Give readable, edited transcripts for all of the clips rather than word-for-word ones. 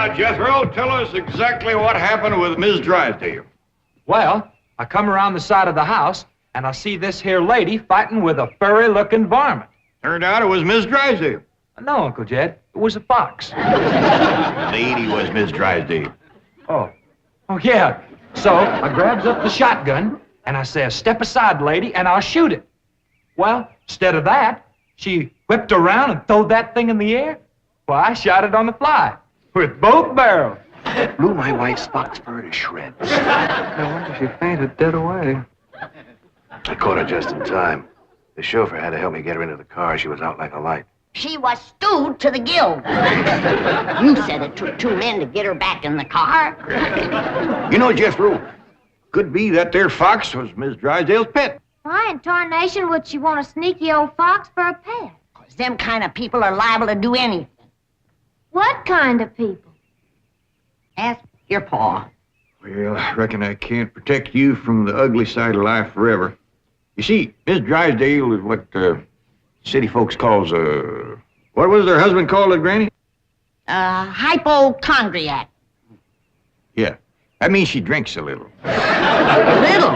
now, Jethro, tell us exactly what happened with Miss Drysdale. Well, I come around the side of the house, and I see this here lady fighting with a furry-looking varmint. Turned out it was Miss Drysdale. No, Uncle Jed, it was a fox. The lady was Miss Drysdale. Oh, yeah. So I grabs up the shotgun, and I says, step aside, lady, and I'll shoot it. Well, instead of that, she whipped around and throwed that thing in the air. Well, I shot it on the fly, with both barrels. Blew my wife's fox fur to shreds. No wonder she fainted dead away. I caught her just in time. The chauffeur had to help me get her into the car. She was out like a light. She was stewed to the gills. You said it took 2 men to get her back in the car. You know, Jethro, could be that there fox was Miss Drysdale's pet. Why in tarnation would she want a sneaky old fox for a pet? 'Cause them kind of people are liable to do anything. What kind of people? Ask your pa. Well, I reckon I can't protect you from the ugly side of life forever. You see, Miss Drysdale is what city folks calls what was her husband called it, Granny? Hypochondriac. Yeah, that means she drinks a little. Little.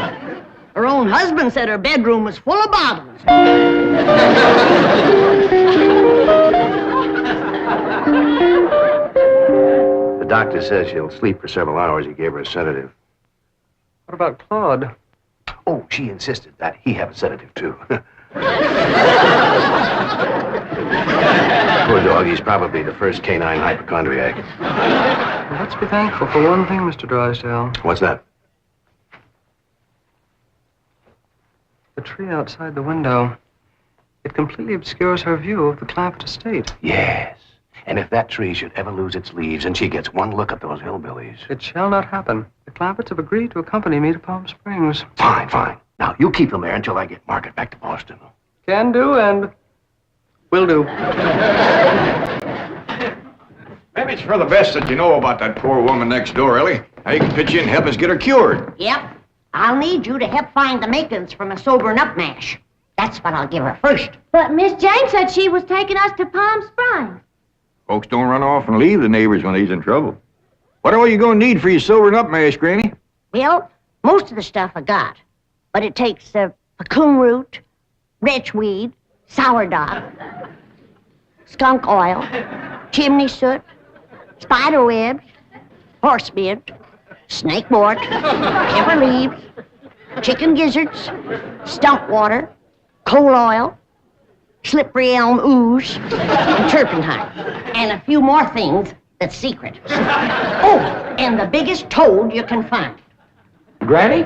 Her own husband said her bedroom was full of bottles. The doctor says she'll sleep for several hours. He gave her a sedative. What about Claude? Oh, she insisted that he have a sedative, too. Poor dog, he's probably the first canine hypochondriac. Well, let's be thankful for one thing, Mr. Drysdale. What's that? The tree outside the window. It completely obscures her view of the Clampett estate. Yes. And if that tree should ever lose its leaves and she gets one look at those hillbillies... It shall not happen. The Clampetts have agreed to accompany me to Palm Springs. Fine, fine. Now, you keep them there until I get Margaret back to Boston. Can do and will do. Maybe it's for the best that you know about that poor woman next door, Ellie. Now you can pitch in and help us get her cured. Yep. I'll need you to help find the makings from a sobering up mash. That's what I'll give her first. But Miss Jane said she was taking us to Palm Springs. Folks don't run off and leave the neighbors when he's in trouble. What are you going to need for your sobering up mash, Granny? Well, most of the stuff I got. But it takes pecan root, wretchweed, sourdough, skunk oil, chimney soot, spider webs, horse mint, snake wort, pepper leaves, chicken gizzards, stump water, coal oil, slippery elm ooze, and turpentine, and a few more things that's secret. Oh, and the biggest toad you can find. Granny,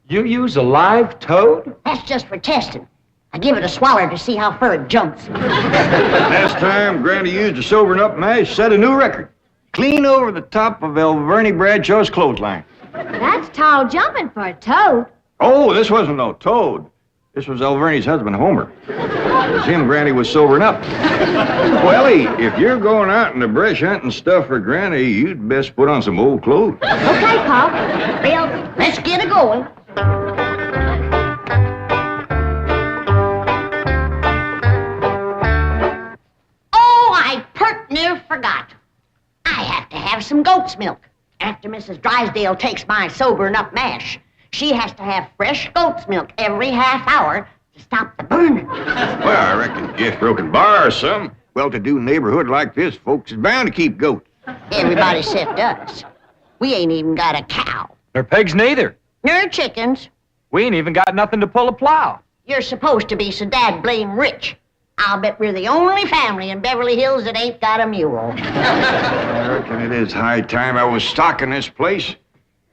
you use a live toad? That's just for testing. I give it a swaller to see how far it jumps. Last time Granny used a sobering up mash, set a new record. Clean over the top of Alverny Bradshaw's clothesline. That's tall jumping for a toad. Oh, this wasn't no toad. This was Alverny's husband, Homer. It was him Granny was sobering up. Well, Ellie, if you're going out in the brush hunting stuff for Granny, you'd best put on some old clothes. Okay, Pop. Well, let's get it going. Oh, I pert near forgot. I have to have some goat's milk. After Mrs. Drysdale takes my sobering up mash, she has to have fresh goat's milk every half hour to stop the burning. Well, I reckon Jethro can borrow some. Well-to-do neighborhood like this, folks is bound to keep goats. Everybody except us. We ain't even got a cow. Nor pigs neither. Nor chickens. We ain't even got nothing to pull a plow. You're supposed to be so dad-blame rich. I'll bet we're the only family in Beverly Hills that ain't got a mule. I reckon it is high time I was stocking this place.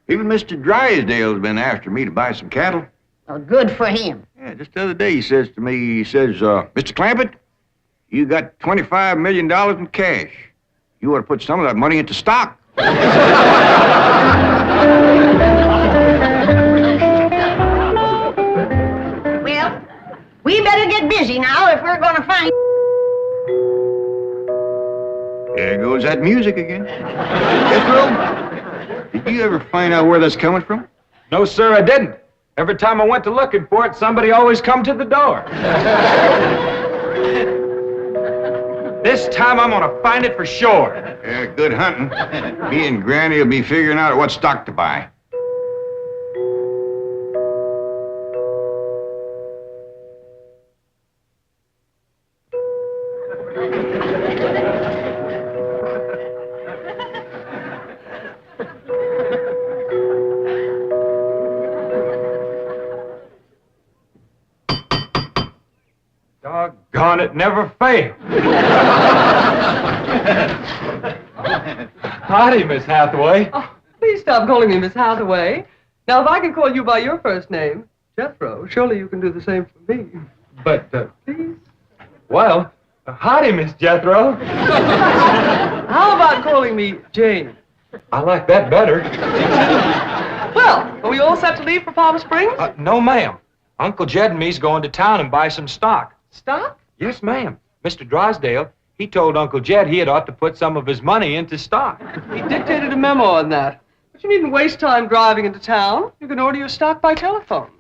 Even Mr. Drysdale's been after me to buy some cattle. Well, good for him. Yeah, just the other day he says to me, Mr. Clampett, you got $25 million in cash. You ought to put some of that money into stock. Well, we better get busy now if we're going to find... There goes that music again. Jethro, did you ever find out where that's coming from? No, sir, I didn't. Every time I went to looking for it, somebody always come to the door. This time I'm gonna find it for sure. Yeah, good hunting. Me and Granny will be figuring out what stock to buy. Doggone it, never failed. Howdy, Miss Hathaway. Oh, please stop calling me Miss Hathaway. Now, if I can call you by your first name, Jethro, surely you can do the same for me. But, Please? well, howdy, Miss Jethro. How about calling me Jane? I like that better. Well, are we all set to leave for Palm Springs? No, ma'am. Uncle Jed and me's going to town and buy some stock. Stock? Yes, ma'am. Mr. Drysdale, he told Uncle Jed he had ought to put some of his money into stock. He dictated a memo on that. But you needn't waste time driving into town. You can order your stock by telephone.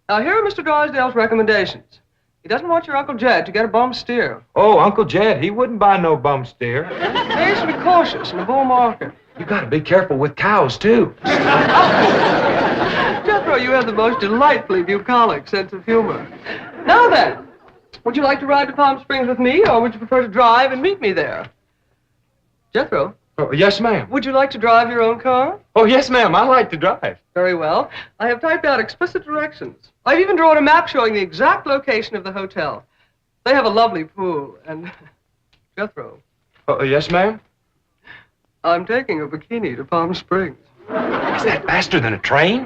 Now, here are Mr. Drysdale's recommendations. He doesn't want your Uncle Jed to get a bum steer. Oh, Uncle Jed, he wouldn't buy no bum steer. He should be cautious in a bull market. You gotta be careful with cows, too. Jethro, you have the most delightfully bucolic sense of humor. Now then, would you like to ride to Palm Springs with me, or would you prefer to drive and meet me there? Jethro, Oh, yes, ma'am. would you like to drive your own car? Oh, yes, ma'am. I like to drive. Very well. I have typed out explicit directions. I've even drawn a map showing the exact location of the hotel. They have a lovely pool, and Jethro, Oh, yes, ma'am. I'm taking a bikini to Palm Springs. Is that faster than a train?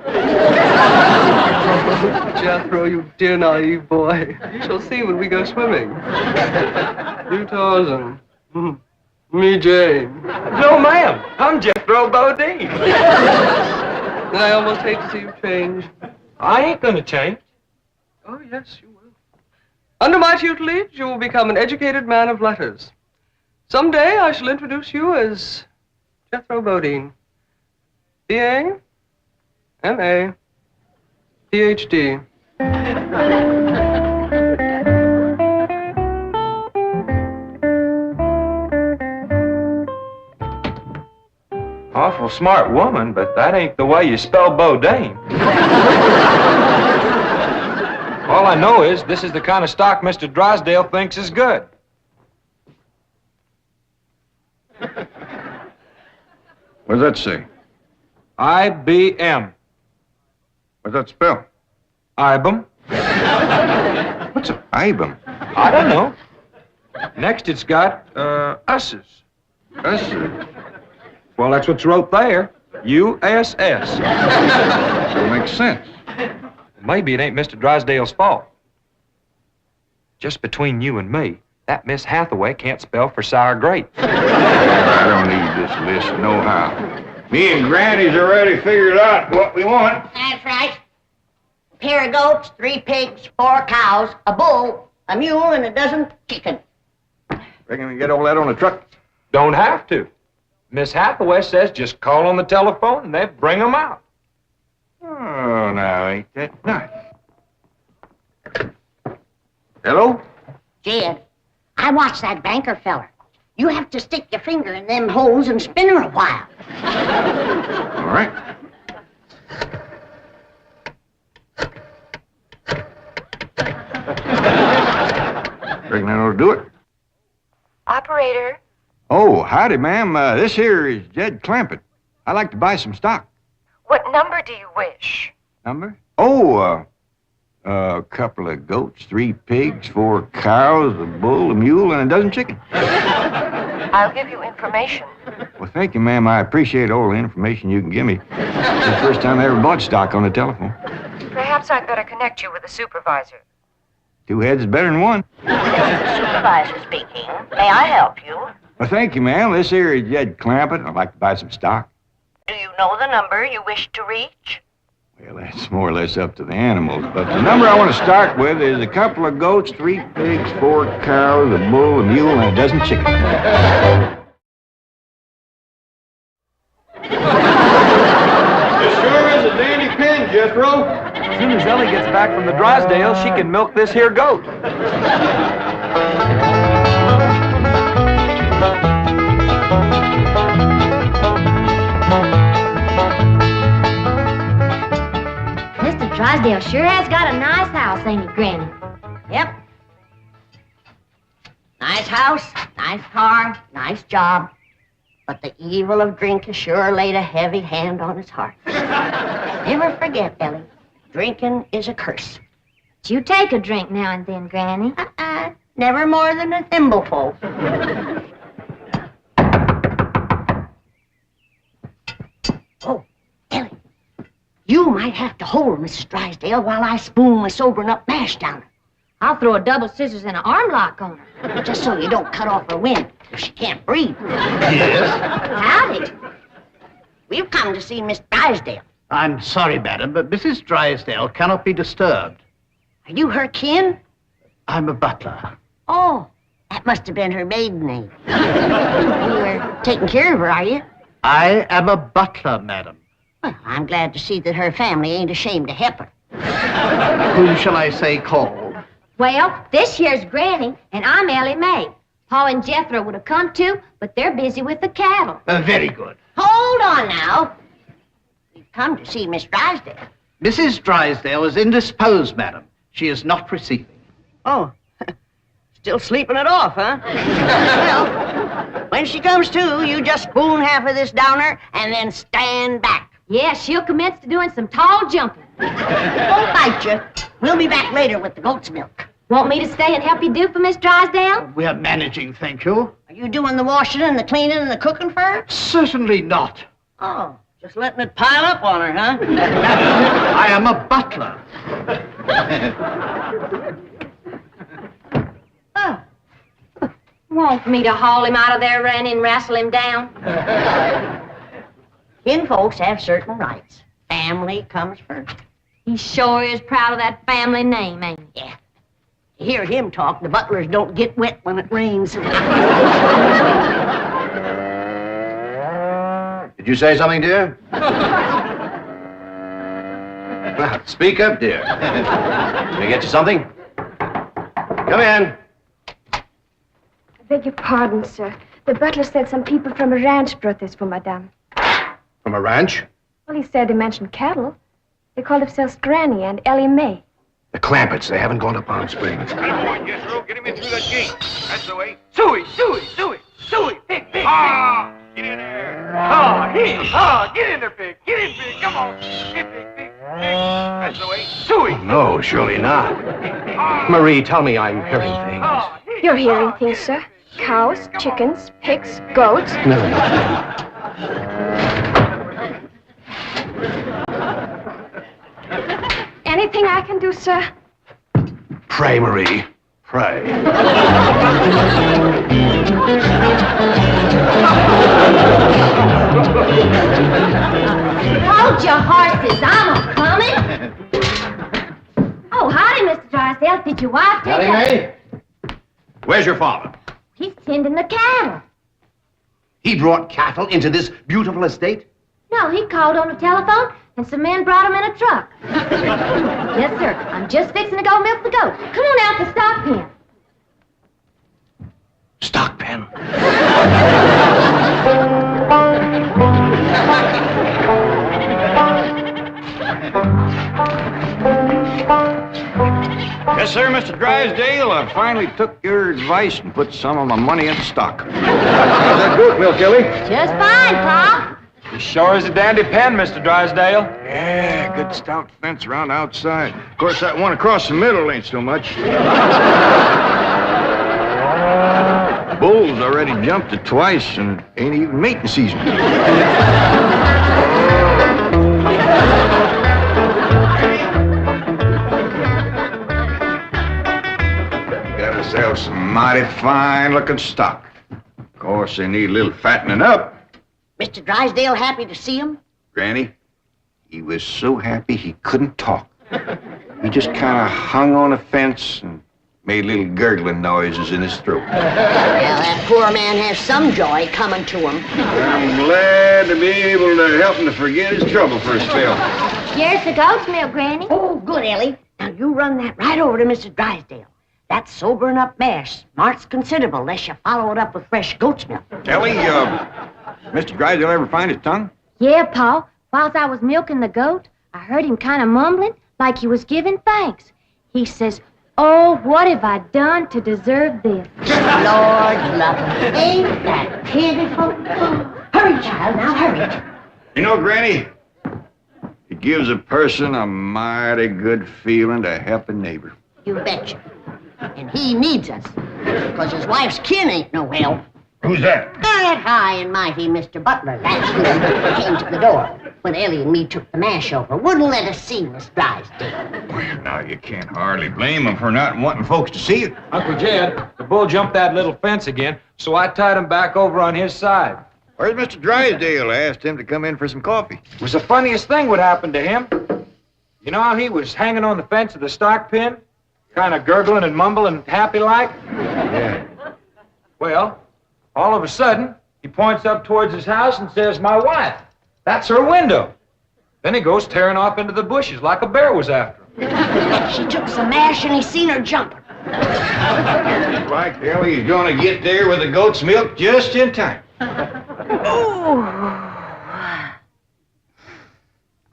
Jethro, you dear naive boy. You shall see when we go swimming. You Tarzan. Me Jane. No, ma'am. I'm Jethro Bodine. And I almost hate to see you change. I ain't gonna change. Oh, yes, you will. Under my tutelage, you will become an educated man of letters. Someday I shall introduce you as Jethro Bodine. B.A., M.A., Ph.D. Awful smart woman, but that ain't the way you spell Bodine. All I know is this is the kind of stock Mr. Drysdale thinks is good. What does that say? IBM. What's that spell? IBM? What's an IBM? I don't know. Next it's got, Us's. Us? Well, that's what's wrote there. USS. That makes sense. Maybe it ain't Mr. Drysdale's fault. Just between you and me, that Miss Hathaway can't spell for sour grape. I don't need this list nohow. Me and Granny's already figured out what we want. That's right. A pair of goats, 3 pigs, 4 cows, a bull, a mule, and a dozen chickens. Reckon we can get all that on the truck? Don't have to. Miss Hathaway says just call on the telephone and they bring 'em out. Oh, now, ain't that nice? Hello? Jed, I watched that banker feller. You have to stick your finger in them holes and spin her a while. All right. Reckon I ought to do it? Operator, Oh, howdy, ma'am. This here is Jed Clampett. I'd like to buy some stock. what number do you wish? Number? Oh, a couple of goats, 3 pigs, 4 cows, a bull, a mule, and a dozen chickens. I'll give you information. Well, thank you, ma'am. I appreciate all the information you can give me. It's the first time I ever bought stock on the telephone. Perhaps I'd better connect you with a supervisor. 2 heads is better than 1. Supervisor speaking. May I help you? Well, thank you, ma'am. This here is Jed Clampett. I'd like to buy some stock. Do you know the number you wish to reach? Well, that's more or less up to the animals. But the number I want to start with is a couple of goats, 3 pigs, 4 cows, a bull, a mule, and a dozen chickens. This sure is a dandy pen, Jethro. As soon as Ellie gets back from the Drysdale, she can milk this here goat. Drysdale sure has got a nice house, ain't he, Granny? Yep. Nice house, nice car, nice job. But the evil of drink has sure laid a heavy hand on his heart. Never forget, Ellie, drinking is a curse. But you take a drink now and then, Granny. Never more than a thimbleful. Oh, Ellie, you might have to hold Mrs. Drysdale while I spoon my sobering up mash down her. I'll throw a double scissors and an arm lock on her. Just so you don't cut off her wind if she can't breathe. Howdy. We've come to see Miss Drysdale. I'm sorry, madam, but Mrs. Drysdale cannot be disturbed. Are you her kin? I'm a butler. Oh, that must have been her maiden name. You were taking care of her, are you? I am a butler, madam. Well, I'm glad to see that her family ain't ashamed to help her. Whom shall I say called? Well, this here's Granny, and I'm Ellie Mae. Paul and Jethro would have come too, but they're busy with the cattle. Very good. Hold on now. We've come to see Miss Drysdale. Mrs. Drysdale is indisposed, madam. She is not receiving. Oh, still sleeping it off, huh? Well, when she comes to, you just spoon half of this down her and then stand back. Yeah, she'll commence to doing some tall jumping. Don't bite you. We'll be back later with the goat's milk. Want me to stay and help you do for Miss Drysdale? We are managing, thank you. Are you doing the washing and the cleaning and the cooking for her? Certainly not. Oh, just letting it pile up on her, huh? I am a butler. Oh. Want me to haul him out of there and wrestle him down? Kin folks have certain rights. Family comes first. He sure is proud of that family name, ain't he? Yeah. To hear him talk, the butlers don't get wet when it rains. Did you say something, dear? Well, speak up, dear. Can I get you something? Come in. I beg your pardon, sir. The butler said some people from a ranch brought this for Madame. From a ranch? Well, he said they mentioned cattle. They call themselves Granny and Ellie Mae. The Clampetts. They haven't gone to Palm Springs. Jethro, get him in through that gate. That's the way. Suey! Pig! Ah! Get in there. Get in there, pig! Get in, pig! Come on! Get pig! That's the way. Suey! No, surely not. Marie, tell me I'm hearing things. You're hearing things, sir. Cows, chickens, pigs, goats. Never mind. Anything I can do, sir? Pray, Marie. Pray. Hold your horses, I'm a-coming. Oh, howdy, Mr. Drysdale. Did your wife take Ellie Mae? Where's your father? He's tending the cattle. He brought cattle into this beautiful estate? No, he called on the telephone, and some men brought him in a truck. Yes, sir. I'm just fixing to go milk the goat. Come on out to stock pen. Stock pen. Yes, sir, Mr. Drysdale. I finally took your advice and put some of my money into stock. How's that goat milk, Ellie? Just fine, Pa. He sure is a dandy pen, Mr. Drysdale. Yeah, good stout fence around outside. Of course, that one across the middle ain't so much. Bulls already jumped it twice, and it ain't even mating season. Got ourselves some mighty fine-looking stock. Of course, they need a little fattening up. Mr. Drysdale happy to see him? Granny, he was so happy he couldn't talk. He just kind of hung on a fence and made little gurgling noises in his throat. Well, that poor man has some joy coming to him. I'm glad to be able to help him to forget his trouble for a spell. Here's the goat's milk, Granny. Oh, good, Ellie. Now, you run that right over to Mr. Drysdale. That's sobering up mash. Smart's considerable unless you follow it up with fresh goat's milk. Ellie, Mr. Drysdale ever find his tongue? Yeah, Pa. Whilst I was milking the goat, I heard him kind of mumbling, like he was giving thanks. He says, "Oh, what have I done to deserve this?" Lord love him. Ain't that pitiful? Hurry, child, now hurry. You know, Granny, it gives a person a mighty good feeling to help a neighbor. You betcha. And he needs us, because his wife's kin ain't no help. Who's that? That high and mighty Mr. Butler. That's who came to the door when Ellie and me took the mash over. Wouldn't let us see Miss Drysdale. Now, you can't hardly blame him for not wanting folks to see it. Uncle Jed, the bull jumped that little fence again, so I tied him back over on his side. Where's Mr. Drysdale? I asked him to come in for some coffee. It was the funniest thing what happened to him. You know how he was hanging on the fence of the stock pen? Kind of gurgling and mumbling, happy like? Yeah. Well, all of a sudden, he points up towards his house and says, "My wife, that's her window." Then he goes tearing off into the bushes like a bear was after him. She took some mash and he seen her jumping. Like Ellie's gonna get there with the goat's milk just in time.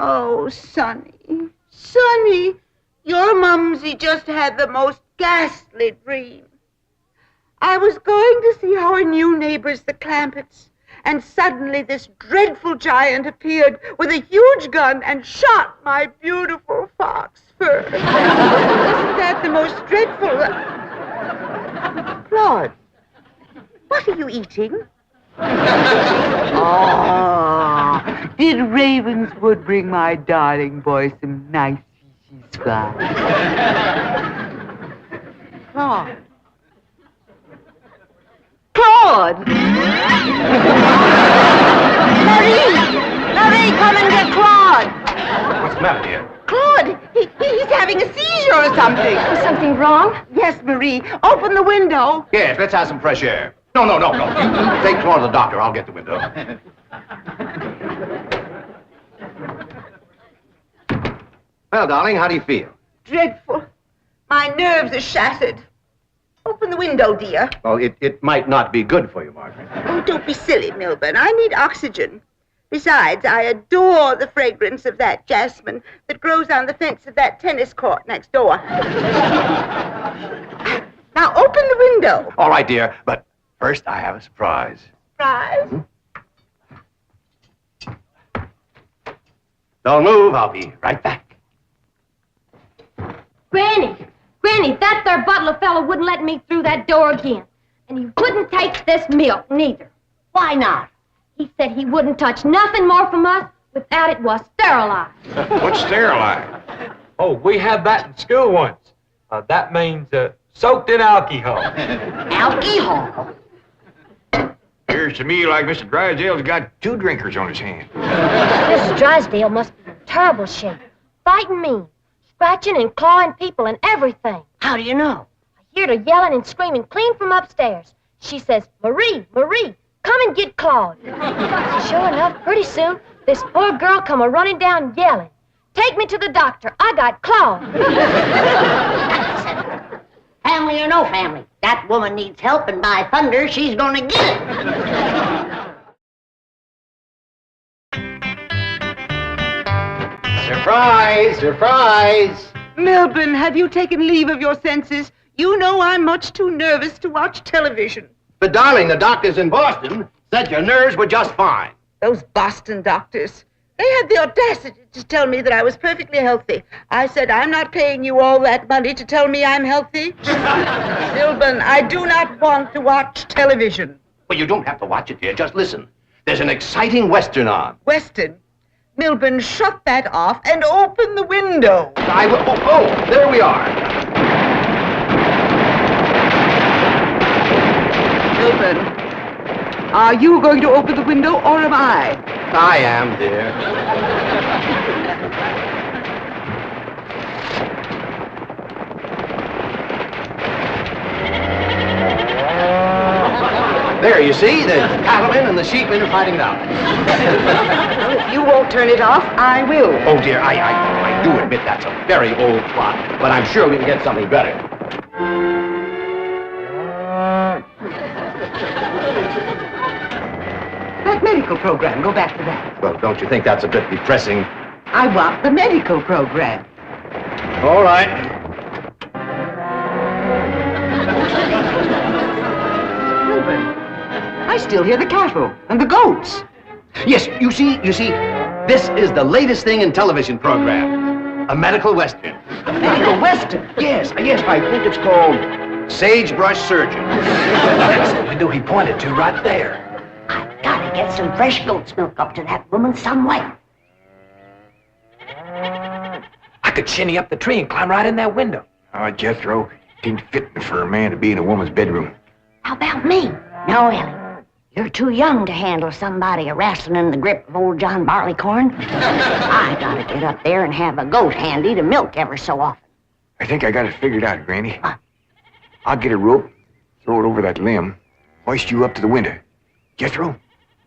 Oh, Sonny, Sonny, your mumsy just had the most ghastly dream. I was going to see our new neighbors, the Clampetts, and suddenly this dreadful giant appeared with a huge gun and shot my beautiful fox fur. Isn't that the most dreadful... Claude, what are you eating? Oh, did Ravenswood bring my darling boy some nice fishy scraps? Claude. Claude! Marie, come and get Claude. What's the matter, dear? Claude, he's having a seizure or something. Is something wrong? Yes, Marie, open the window. Yes, let's have some fresh air. No. You take Claude to the doctor. I'll get the window. Well, darling, how do you feel? Dreadful. My nerves are shattered. Open the window, dear. Well, it might not be good for you, Margaret. Oh, don't be silly, Milburn. I need oxygen. Besides, I adore the fragrance of that jasmine that grows on the fence of that tennis court next door. Now, open the window. All right, dear, but first I have a surprise. Surprise. Don't move. I'll be right back. Granny, that there butler fella wouldn't let me through that door again. And he wouldn't take this milk, neither. Why not? He said he wouldn't touch nothing more from us without it was sterilized. What's sterilized? Oh, we had that in school once. That means soaked in alcohol. Alcohol? Appears to me like Mr. Drysdale's got two drinkers on his hand. Mrs. Drysdale must be in terrible shape. Fighting mean. Scratching and clawing people and everything. How do you know? I heard her yelling and screaming clean from upstairs. She says, "Marie, come and get Claude." Sure enough, pretty soon, this poor girl come a-running down yelling, "Take me to the doctor. I got Claude." Family or no family, that woman needs help, and by thunder, she's gonna get it. Surprise! Surprise! Milburn, have you taken leave of your senses? You know I'm much too nervous to watch television. But, darling, the doctors in Boston said your nerves were just fine. Those Boston doctors. They had the audacity to tell me that I was perfectly healthy. I said, I'm not paying you all that money to tell me I'm healthy. Milburn, I do not want to watch television. Well, you don't have to watch it, dear. Just listen. There's an exciting Western on. Weston, Milburn, shut that off and open the window. I will. Oh, there we are. Milburn, are you going to open the window or am I? I am, dear. There, you see, the cattlemen and the sheepmen are fighting now. Well, if you won't turn it off, I will. Oh, dear, I do admit that's a very old plot, but I'm sure we can get something better. That medical program, go back to that. Well, don't you think that's a bit depressing? I want the medical program. All right. I still hear the cattle and the goats. Yes, you see, this is the latest thing in television program. A medical western. Medical Western. Yes, I think it's called Sagebrush Surgeon. That's the window he pointed to right there. I've got to get some fresh goat's milk up to that woman some way. I could shinny up the tree and climb right in that window. Oh, Jethro, it ain't fitting for a man to be in a woman's bedroom. How about me? No, Ellie. You're too young to handle somebody wrestling in the grip of old John Barleycorn. I gotta get up there and have a goat handy to milk ever so often. I think I got it figured out, Granny. I'll get a rope, throw it over that limb, hoist you up to the window. Jethro,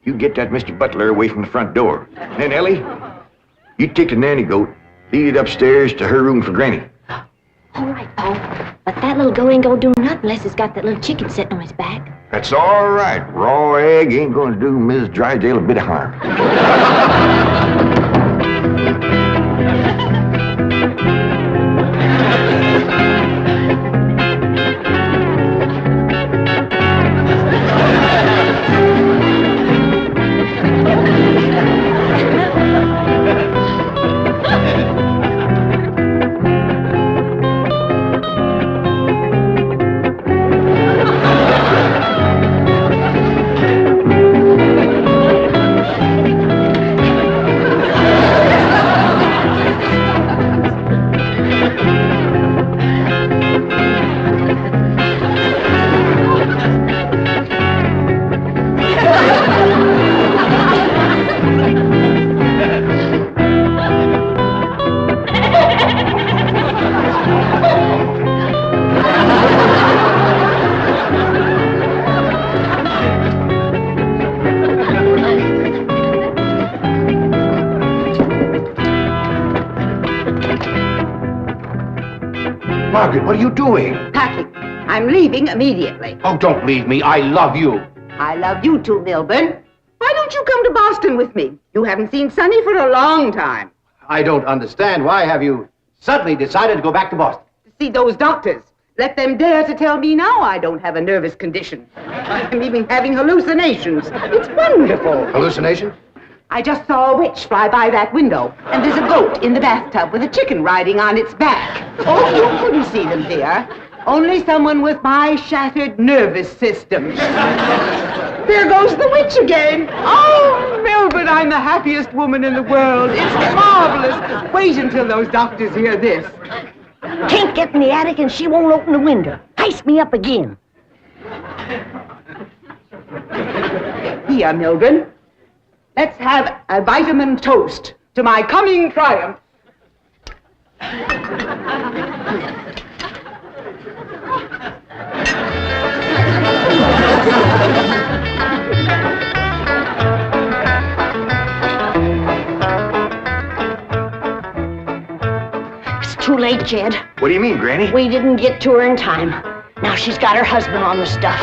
you get that Mr. Butler away from the front door. And then, Ellie, you take the nanny goat, lead it upstairs to her room for Granny. All right, Paul. But that little goat ain't gonna do nothing unless it's got that little chicken sitting on his back. That's all right. Raw egg ain't gonna do Mrs. Drysdale a bit of harm. Margaret, what are you doing? Packing. I'm leaving immediately. Oh, don't leave me. I love you. I love you too, Milburn. Why don't you come to Boston with me? You haven't seen Sonny for a long time. I don't understand. Why have you suddenly decided to go back to Boston? To see those doctors. Let them dare to tell me now I don't have a nervous condition. I'm even having hallucinations. It's wonderful. Hallucinations? I just saw a witch fly by that window, and there's a goat in the bathtub with a chicken riding on its back. Oh, you couldn't see them, dear. Only someone with my shattered nervous system. There goes the witch again. Oh, Milburn, I'm the happiest woman in the world. It's marvelous. Wait until those doctors hear this. Can't get in the attic and she won't open the window. Ice me up again. Here, Milburn. Let's have a vitamin toast to my coming triumph. It's too late, Jed. What do you mean, Granny? We didn't get to her in time. Now she's got her husband on the stuff.